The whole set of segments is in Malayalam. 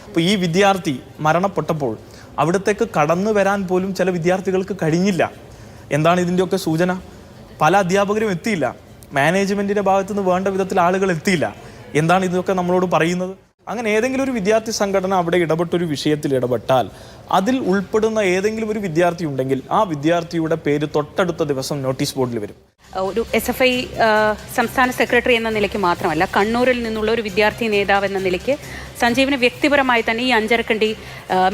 അപ്പോൾ ഈ വിദ്യാർത്ഥി മരണപ്പെട്ടപ്പോൾ അവിടത്തേക്ക് കടന്നു വരാൻ പോലും ചില വിദ്യാർത്ഥികൾക്ക് കഴിഞ്ഞില്ല. എന്താണ് ഇതിൻ്റെയൊക്കെ സൂചന? പല അധ്യാപകരും എത്തിയില്ല, മാനേജ്മെൻറ്റിൻ്റെ ഭാഗത്തു നിന്ന് വേണ്ട വിധത്തിൽ ആളുകൾ എത്തിയില്ല. എന്താണ് ഇതൊക്കെ നമ്മളോട് പറയുന്നത്? അങ്ങനെ ഏതെങ്കിലും ഒരു വിദ്യാർത്ഥി സംഘടന അവിടെ ഇടപെട്ടൊരു വിഷയത്തിൽ ഇടപെട്ടാൽ അതിൽ ഉൾപ്പെടുന്ന ഏതെങ്കിലും ഒരു വിദ്യാർത്ഥി ഉണ്ടെങ്കിൽ ആ വിദ്യാർത്ഥിയുടെ പേര് തൊട്ടടുത്ത ദിവസം നോട്ടീസ് ബോർഡിൽ വരും. ഒരു SFI സംസ്ഥാന സെക്രട്ടറി എന്ന നിലയ്ക്ക് മാത്രമല്ല, കണ്ണൂരിൽ നിന്നുള്ള ഒരു വിദ്യാർത്ഥി നേതാവ് എന്ന നിലയ്ക്ക് സഞ്ജീവിന് വ്യക്തിപരമായി തന്നെ ഈ അഞ്ചരക്കണ്ടി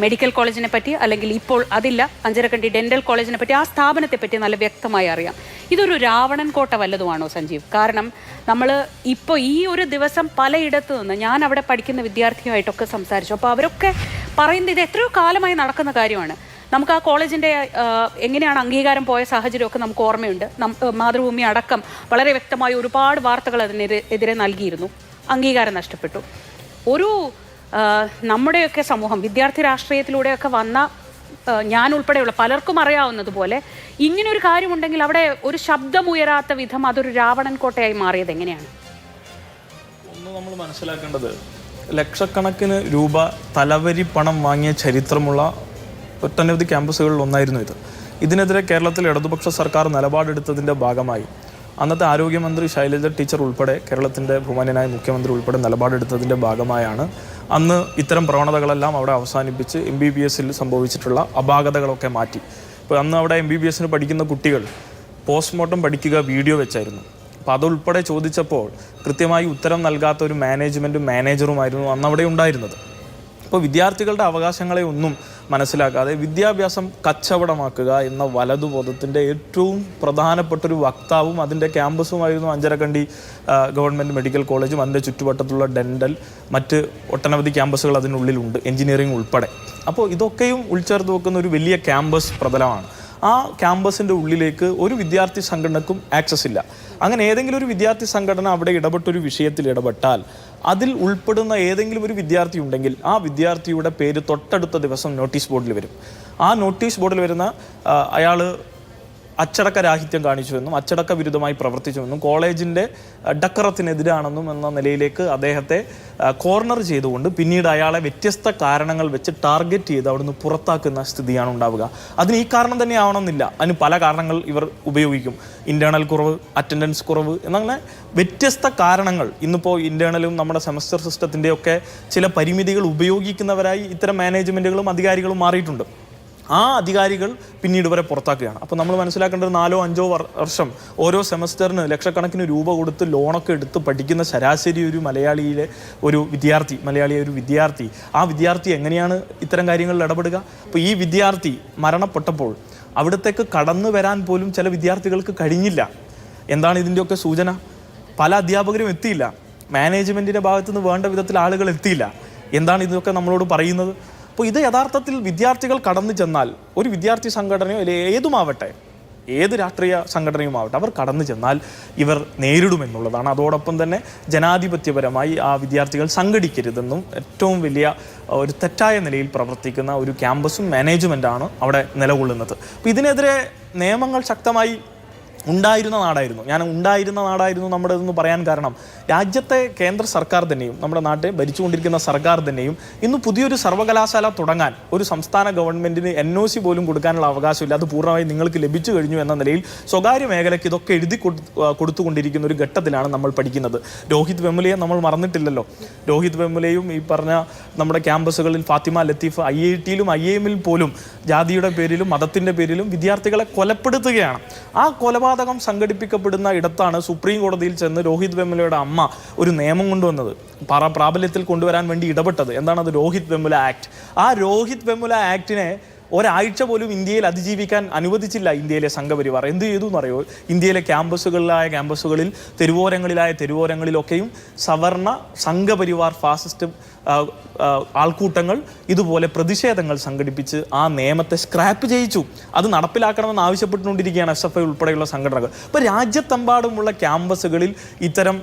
മെഡിക്കൽ കോളേജിനെ പറ്റി, അല്ലെങ്കിൽ ഇപ്പോൾ അതില്ല അഞ്ചരക്കണ്ടി ഡെന്റൽ കോളേജിനെ പറ്റി, ആ സ്ഥാപനത്തെ പറ്റി നല്ല വ്യക്തമായി അറിയാം. ഇതൊരു രാവണൻ കോട്ട വല്ലതുമാണോ സഞ്ജീവ്? കാരണം നമ്മൾ ഇപ്പോൾ ഈ ഒരു ദിവസം പലയിടത്തു നിന്ന് ഞാൻ അവിടെ പഠിക്കുന്ന വിദ്യാർത്ഥിയുമായിട്ടൊക്കെ സംസാരിച്ചു. അപ്പോൾ അവരൊക്കെ പറയുന്നത് ഇത് എത്രയോ കാലമായി നടക്കുന്ന കാര്യമാണ്. നമുക്ക് ആ കോളേജിൻ്റെ എങ്ങനെയാണ് അംഗീകാരം പോയ സാഹചര്യമൊക്കെ നമുക്ക് ഓർമ്മയുണ്ട്. മാതൃഭൂമി അടക്കം വളരെ വ്യക്തമായി ഒരുപാട് വാർത്തകൾ അതിനെതിരെ നൽകിയിരുന്നു. അംഗീകാരം നഷ്ടപ്പെട്ടു. ഒരു നമ്മുടെയൊക്കെ സമൂഹം വിദ്യാർത്ഥി രാഷ്ട്രീയത്തിലൂടെയൊക്കെ വന്ന ഞാൻ ഉൾപ്പെടെയുള്ള പലർക്കും അറിയാവുന്നതുപോലെ ഇങ്ങനൊരു കാര്യമുണ്ടെങ്കിൽ അവിടെ ഒരു ശബ്ദമുയരാത്ത വിധം അതൊരു രാവണൻ കോട്ടയായി മാറിയത് എങ്ങനെയാണ്? ഒന്ന് നമ്മൾ മനസ്സിലാക്കേണ്ടത്, ലക്ഷക്കണക്കിന് രൂപ തലവരി പണം വാങ്ങിയ ചരിത്രമുള്ള ഒട്ടനവധി ക്യാമ്പസുകളിൽ ഒന്നായിരുന്നു ഇത്. ഇതിനെതിരെ കേരളത്തിൽ ഇടതുപക്ഷ സർക്കാർ നിലപാടെടുത്തതിൻ്റെ ഭാഗമായി അന്നത്തെ ആരോഗ്യമന്ത്രി ശൈലജ ടീച്ചർ ഉൾപ്പെടെ, കേരളത്തിൻ്റെ ബഹുമാന്യനായ മുഖ്യമന്ത്രി ഉൾപ്പെടെ നിലപാടെടുത്തതിൻ്റെ ഭാഗമായാണ് അന്ന് ഇത്തരം പ്രവണതകളെല്ലാം അവിടെ അവസാനിപ്പിച്ച് MBBSൽ സംഭവിച്ചിട്ടുള്ള അപാകതകളൊക്കെ മാറ്റി. ഇപ്പോൾ അന്ന് അവിടെ MBBSന് പഠിക്കുന്ന കുട്ടികൾ പോസ്റ്റ്മോർട്ടം പഠിക്കുക വീഡിയോ വെച്ചായിരുന്നു. അപ്പോൾ അതുൾപ്പെടെ ചോദിച്ചപ്പോൾ കൃത്യമായി ഉത്തരം നൽകാത്ത ഒരു മാനേജറുമായിരുന്നു അന്ന് അവിടെ ഉണ്ടായിരുന്നത്. അപ്പോൾ വിദ്യാർത്ഥികളുടെ അവകാശങ്ങളെ ഒന്നും മനസ്സിലാക്കാതെ വിദ്യാഭ്യാസം കച്ചവടമാക്കുക എന്ന വലതുബോധത്തിൻ്റെ ഏറ്റവും പ്രധാനപ്പെട്ടൊരു വക്താവും അതിൻ്റെ ക്യാമ്പസുമായിരുന്നു അഞ്ചരക്കണ്ടി ഗവൺമെൻറ് മെഡിക്കൽ കോളേജും അതിൻ്റെ ചുറ്റുവട്ടത്തുള്ള ഡെൻ്റൽ, മറ്റ് ഒട്ടനവധി ക്യാമ്പസുകൾ അതിനുള്ളിലുണ്ട്, എഞ്ചിനീയറിംഗ് ഉൾപ്പെടെ. അപ്പോൾ ഇതൊക്കെയും ഉൾച്ചേർത്ത് വെക്കുന്ന ഒരു വലിയ ക്യാമ്പസ് പ്രതലമാണ്. ആ ക്യാമ്പസിൻ്റെ ഉള്ളിലേക്ക് ഒരു വിദ്യാർത്ഥി സംഘടനക്കും ആക്സസ് ഇല്ല. അങ്ങനെ ഏതെങ്കിലും ഒരു വിദ്യാർത്ഥി സംഘടന അവിടെ ഇടപെട്ടൊരു വിഷയത്തിൽ ഇടപെട്ടാൽ അതിൽ ഉൾപ്പെടുന്ന ഏതെങ്കിലും ഒരു വിദ്യാർത്ഥി ഉണ്ടെങ്കിൽ ആ വിദ്യാർത്ഥിയുടെ പേര് തൊട്ടടുത്ത ദിവസം നോട്ടീസ് ബോർഡിൽ വരും. ആ നോട്ടീസ് ബോർഡിൽ വരുന്ന അയാൾ അച്ചടക്ക രാഹിത്യം കാണിച്ചുവെന്നും അച്ചടക്ക വിരുദ്ധമായി പ്രവർത്തിച്ചുവെന്നും കോളേജിൻ്റെ ഡക്കറത്തിനെതിരാണെന്നും എന്ന നിലയിലേക്ക് അദ്ദേഹത്തെ കോർണർ ചെയ്തുകൊണ്ട് പിന്നീട് അയാളെ വ്യത്യസ്ത കാരണങ്ങൾ വെച്ച് ടാർഗറ്റ് ചെയ്ത് അവിടുന്ന് പുറത്താക്കുന്ന സ്ഥിതിയാണ് ഉണ്ടാവുക. അതിന് ഈ കാരണം തന്നെ ആവണമെന്നില്ല, അതിന് പല കാരണങ്ങൾ ഇവർ ഉപയോഗിക്കും. ഇൻറ്റേർണൽ കുറവ്, അറ്റൻഡൻസ് കുറവ് എന്നങ്ങനെ വ്യത്യസ്ത കാരണങ്ങൾ. ഇന്നിപ്പോൾ ഇൻറ്റേർണലും നമ്മുടെ സെമസ്റ്റർ സിസ്റ്റത്തിൻ്റെയൊക്കെ ചില പരിമിതികൾ ഉപയോഗിക്കുന്നവരായി ഇത്തരം മാനേജ്മെൻറ്റുകളും അധികാരികളും മാറിയിട്ടുണ്ട്. ആ അധികാരികൾ പിന്നീട് ഇവരെ പുറത്താക്കുകയാണ്. അപ്പോൾ നമ്മൾ മനസ്സിലാക്കേണ്ടത് 4-5 വർഷം ഓരോ സെമസ്റ്ററിന് ലക്ഷക്കണക്കിന് രൂപ കൊടുത്ത് ലോണൊക്കെ എടുത്ത് പഠിക്കുന്ന ശരാശരി ഒരു മലയാളിയിലെ ഒരു വിദ്യാർത്ഥി ആ വിദ്യാർത്ഥി എങ്ങനെയാണ് ഇത്തരം കാര്യങ്ങളിൽ ഇടപെടുക? അപ്പോൾ ഈ വിദ്യാർത്ഥി മരണപ്പെട്ടപ്പോൾ അവിടത്തേക്ക് കടന്നു വരാൻ പോലും ചില വിദ്യാർത്ഥികൾക്ക് കഴിഞ്ഞില്ല. എന്താണ് ഇതിൻ്റെയൊക്കെ സൂചന? പല അധ്യാപകരും എത്തിയില്ല, മാനേജ്മെൻറ്റിൻ്റെ ഭാഗത്തു നിന്ന് വേണ്ട വിധത്തിൽ ആളുകൾ എത്തിയില്ല. എന്താണ് ഇതൊക്കെ നമ്മളോട് പറയുന്നത്? അപ്പോൾ ഇത് യഥാർത്ഥത്തിൽ വിദ്യാർത്ഥികൾ കടന്നു ചെന്നാൽ, ഒരു വിദ്യാർത്ഥി സംഘടനയോ അല്ലെങ്കിൽ ഏതുമാവട്ടെ, ഏത് രാഷ്ട്രീയ സംഘടനയുമാവട്ടെ, അവർ കടന്നു ചെന്നാൽ ഇവർ നേരിടുമെന്നുള്ളതാണ്. അതോടൊപ്പം തന്നെ ജനാധിപത്യപരമായി ആ വിദ്യാർത്ഥികൾ സംഘടിക്കരുതെന്നും ഏറ്റവും വലിയ ഒരു തെറ്റായ നിലയിൽ പ്രവർത്തിക്കുന്ന ഒരു ക്യാമ്പസും മാനേജ്മെൻറ്റാണ് അവിടെ നിലകൊള്ളുന്നത്. അപ്പോൾ ഇതിനെതിരെ നിയമങ്ങൾ ശക്തമായി ഉണ്ടായിരുന്ന നാടായിരുന്നു നമ്മുടെ ഇതെന്ന് പറയാൻ കാരണം, രാജ്യത്തെ കേന്ദ്ര സർക്കാർ തന്നെയും നമ്മുടെ നാട്ടിൽ ഭരിച്ചുകൊണ്ടിരിക്കുന്ന സർക്കാർ തന്നെയും ഇന്ന് പുതിയൊരു സർവകലാശാല തുടങ്ങാൻ ഒരു സംസ്ഥാന ഗവൺമെൻറ്റിന് NOC പോലും കൊടുക്കാനുള്ള അവകാശമില്ല. അത് പൂർണ്ണമായി നിങ്ങൾക്ക് ലഭിച്ചു കഴിഞ്ഞു എന്ന നിലയിൽ സ്വകാര്യ മേഖലയ്ക്ക് ഇതൊക്കെ എഴുതി കൊടുത്തുകൊണ്ടിരിക്കുന്ന ഒരു ഘട്ടത്തിലാണ് നമ്മൾ പഠിക്കുന്നത്. രോഹിത് വെമുലയെ നമ്മൾ മറന്നിട്ടില്ലല്ലോ. രോഹിത് വെമുലയും ഈ പറഞ്ഞ നമ്മുടെ ക്യാമ്പസുകളിൽ ഫാത്തിമ ലത്തീഫ് IITയിലും IIMൽ പോലും ജാതിയുടെ പേരിലും മതത്തിൻ്റെ പേരിലും വിദ്യാർത്ഥികളെ കൊലപ്പെടുത്തുകയാണ്. ആ കൊലപാതകം സംഘടിപ്പിക്കപ്പെടുന്ന ഇടത്താണ് സുപ്രീം കോടതിയിൽ ചെന്ന് രോഹിത് വെമുലയുടെ അമ്മ ഒരു നിയമം കൊണ്ടുവന്നത്, പ്രാബല്യത്തിൽ കൊണ്ടുവരാൻ വേണ്ടി ഇടപെട്ടത്. എന്താണത്? രോഹിത് വെമുല ആക്ട്. ആ രോഹിത് വെമുല ആക്ടിനെ ഒരാഴ്ച പോലും ഇന്ത്യയിൽ അതിജീവിക്കാൻ അനുവദിച്ചില്ല ഇന്ത്യയിലെ സംഘപരിവാർ. എന്ത് ചെയ്തു എന്നറിയോ? ഇന്ത്യയിലെ ക്യാമ്പസുകളിൽ തെരുവോരങ്ങളിലൊക്കെയും സവർണ സംഘപരിവാർ ഫാസിസ്റ്റ് ആൾക്കൂട്ടങ്ങൾ ഇതുപോലെ പ്രതിഷേധങ്ങൾ സംഘടിപ്പിച്ച് ആ നിയമത്തെ സ്ക്രാപ്പ് ചെയ്യിച്ചു. അത് നടപ്പിലാക്കണമെന്ന് ആവശ്യപ്പെട്ടുകൊണ്ടിരിക്കുകയാണ് SFI ഉൾപ്പെടെയുള്ള സംഘടനകൾ. ഇപ്പോൾ രാജ്യത്തെമ്പാടുമുള്ള ക്യാമ്പസുകളിൽ ഇത്തരം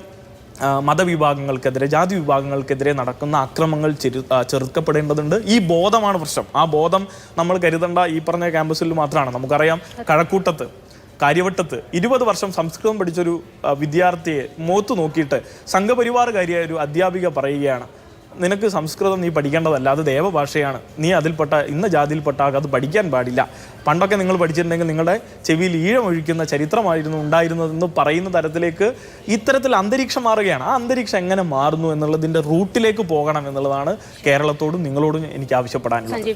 മതവിഭാഗങ്ങൾക്കെതിരെ, ജാതി വിഭാഗങ്ങൾക്കെതിരെ നടക്കുന്ന അക്രമങ്ങൾ ചെറുക്കപ്പെടേണ്ടതുണ്ട്. ഈ ബോധമാണ് പ്രശ്നം. ആ ബോധം നമ്മൾ കരുതേണ്ട ഈ പറഞ്ഞ ക്യാമ്പസിൽ മാത്രമാണ്. നമുക്കറിയാം, കഴക്കൂട്ടത്ത്, കാര്യവട്ടത്ത് 20 വർഷം സംസ്കൃതം പഠിച്ചൊരു വിദ്യാർത്ഥിയെ മുഖത്ത് നോക്കിയിട്ട് സംഘപരിവാറുകാരിയായ ഒരു അധ്യാപിക പറയുകയാണ്, നിനക്ക് സംസ്കൃതം നീ പഠിക്കേണ്ടതല്ല, അത് ദേവഭാഷയാണ്, നീ അതിൽപ്പെട്ട ഇന്ന ജാതിയിൽപ്പെട്ട അത് പഠിക്കാൻ പാടില്ല, പണ്ടൊക്കെ നിങ്ങൾ പഠിച്ചിട്ടുണ്ടെങ്കിൽ നിങ്ങളുടെ ചെവിയിൽ ഈഴമൊഴിക്കുന്ന ചരിത്രമായിരുന്നു ഉണ്ടായിരുന്നതെന്ന് പറയുന്ന തരത്തിലേക്ക് ഇത്തരത്തിൽ അന്തരീക്ഷം മാറുകയാണ്. ആ അന്തരീക്ഷം എങ്ങനെ മാറുന്നു എന്നുള്ളതിൻ്റെ റൂട്ടിലേക്ക് പോകണം എന്നുള്ളതാണ് കേരളത്തോടും നിങ്ങളോടും എനിക്ക് ആവശ്യപ്പെടാനുള്ളത്.